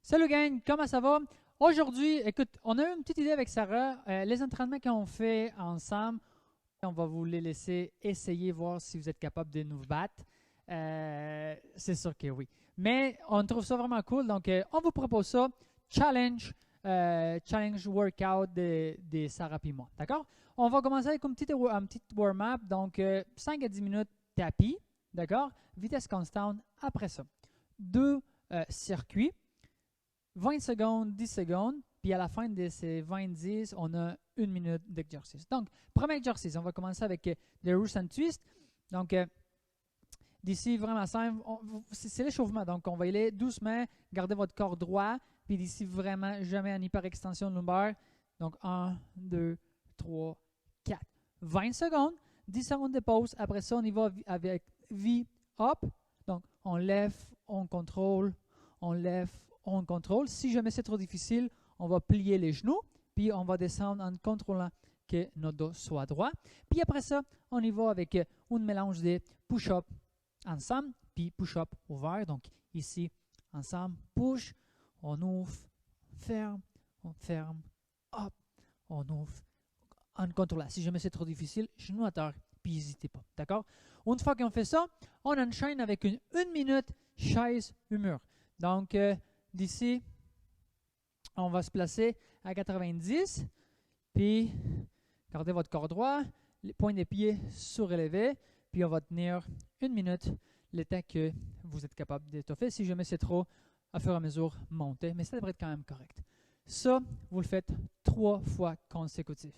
Salut gang, comment ça va? Aujourd'hui, écoute, on a eu une petite idée avec Sarah. Les entraînements qu'on fait ensemble, on va vous les laisser essayer, voir si vous êtes capable de nous battre. C'est sûr que oui. Mais on trouve ça vraiment cool, donc on vous propose ça. Challenge workout de Sarah et moi. D'accord? On va commencer avec un petit warm-up, donc 5 à 10 minutes tapis. D'accord? Vitesse constante. Après ça, deux circuits. 20 secondes, 10 secondes, puis à la fin de ces 20-10, on a une minute d'exercice. Donc, premier exercice, on va commencer avec le Russian Twist. Donc, d'ici vraiment simple, c'est l'échauffement. Donc, on va y aller doucement, gardez votre corps droit, puis d'ici vraiment jamais en hyperextension lombaire. Donc, 1, 2, 3, 4. 20 secondes, 10 secondes de pause. Après ça, on y va avec V-up. Donc, on lève, on contrôle, on lève, on contrôle. Si jamais c'est trop difficile, on va plier les genoux, puis on va descendre en contrôlant que notre dos soit droit. Puis après ça, on y va avec un mélange de push-up ensemble, puis push-up ouvert. Donc ici, ensemble, push, on ouvre, on ferme, hop, on ouvre, en contrôlant. Si jamais c'est trop difficile, genou à terre, puis n'hésitez pas. D'accord? Une fois qu'on fait ça, on enchaîne avec une minute chaise mur. Donc, d'ici, on va se placer à 90, puis gardez votre corps droit, les points des pieds surélevés, puis on va tenir une minute le temps que vous êtes capable d'étoffer. Si jamais c'est trop, à fur et à mesure, montez, mais ça devrait être quand même correct. Ça, vous le faites 3 fois consécutif.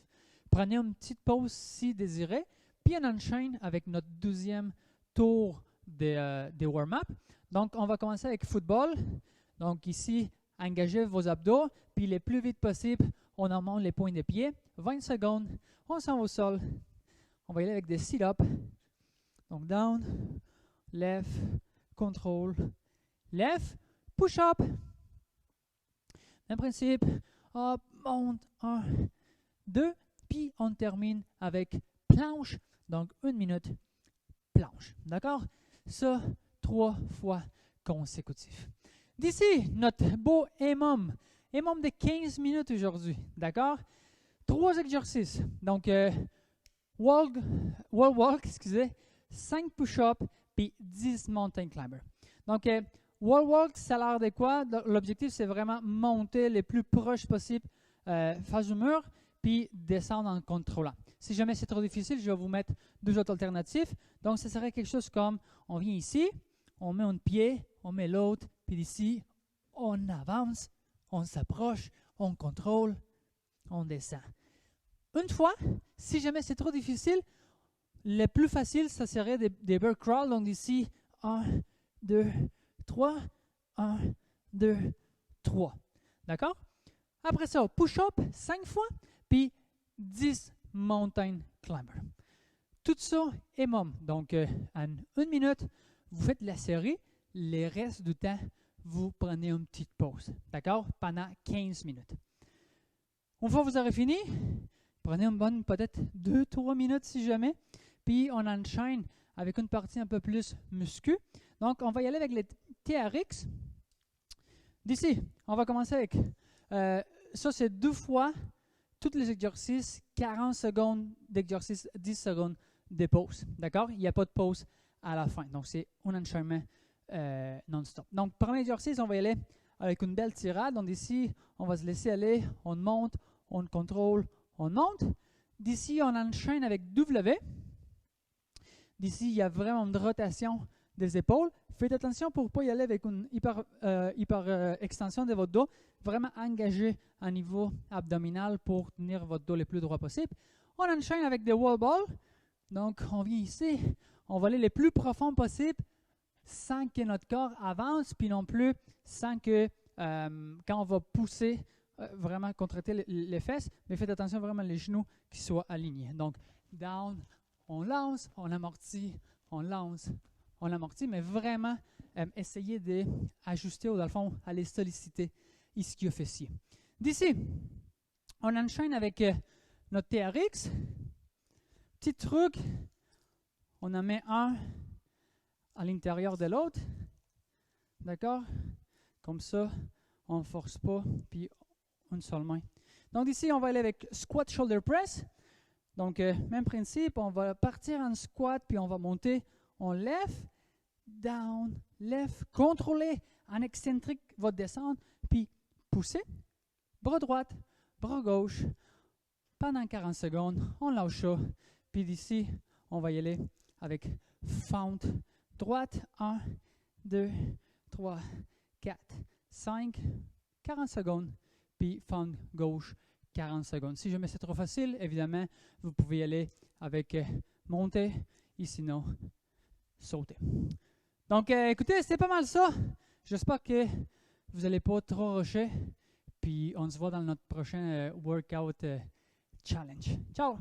Prenez une petite pause si désiré, puis on enchaîne avec notre deuxième tour de warm-up. Donc, on va commencer avec football. Donc, ici, engagez vos abdos, puis le plus vite possible, on en monte les points de pied. 20 secondes, on s'en va au sol. On va y aller avec des sit-ups. Donc, down, lève, contrôle, lève, push-up. Même principe, hop, monte, 1, 2, puis on termine avec planche. Donc, 1 minute, planche. D'accord? Ça, 3 fois consécutif. D'ici, notre beau EMOM de 15 minutes aujourd'hui. D'accord? 3 exercices. Donc, wall walk, 5 push-ups, puis 10 mountain climbers. Donc, wall walk, ça a l'air de quoi? L'objectif, c'est vraiment monter le plus proche possible face au mur, puis descendre en contrôlant. Si jamais c'est trop difficile, je vais vous mettre 2 autres alternatives. Donc, ce serait quelque chose comme, on vient ici, on met un pied, on met l'autre, puis ici, on avance, on s'approche, on contrôle, on descend. Une fois, si jamais c'est trop difficile, le plus facile, ça serait des bear crawl. Donc ici, 1, 2, 3, 1, 2, 3. D'accord? Après ça, push-up 5 fois, puis 10 mountain climbers. Tout ça est môme. Donc, en 1 minute, vous faites la série. Le reste du temps, vous prenez une petite pause. D'accord? Pendant 15 minutes. Une fois que vous aurez fini, prenez une bonne, peut-être 2-3 minutes si jamais. Puis, on enchaîne avec une partie un peu plus muscu. Donc, on va y aller avec les TRX. D'ici, on va commencer avec, ça c'est 2 fois tous les exercices, 40 secondes d'exercice, 10 secondes de pause. D'accord? Il n'y a pas de pause à la fin. Donc, c'est un enchaînement non-stop. Donc, premier exercice, on va y aller avec une belle tirade. Donc, ici, on va se laisser aller. On monte, on contrôle, on monte. D'ici, on enchaîne avec W. D'ici, il y a vraiment une rotation des épaules. Faites attention pour ne pas y aller avec une hyper extension de votre dos. Vraiment engagé à niveau abdominal pour tenir votre dos le plus droit possible. On enchaîne avec des wall balls. Donc, on vient ici. On va aller le plus profond possible sans que notre corps avance, puis non plus sans que, quand on va pousser, vraiment contracter les fesses, mais faites attention vraiment les genoux qui soient alignés. Donc, down, on lance, on amortit, on lance, on amortit, mais vraiment essayez d'ajuster ou dans le fond, aller solliciter ischio-fessier. D'ici, on enchaîne avec notre TRX. Petit truc, on en met un à l'intérieur de l'autre. D'accord? Comme ça, on ne force pas, puis une seule main. Donc ici, on va aller avec squat shoulder press. Donc, même principe, on va partir en squat, puis on va monter. On lève, down, lève, contrôlez, en excentrique, va descendre, puis pousser, bras droit, bras gauche, pendant 40 secondes, on lâche ça, puis d'ici, on va y aller avec fente droite, 1, 2, 3, 4, 5, 40 secondes, puis fente gauche, 40 secondes. Si jamais c'est trop facile, évidemment, vous pouvez y aller avec monter, et sinon, sauter. Donc, écoutez, c'était pas mal ça. J'espère que vous n'allez pas trop rusher. Puis, on se voit dans notre prochain workout challenge. Ciao!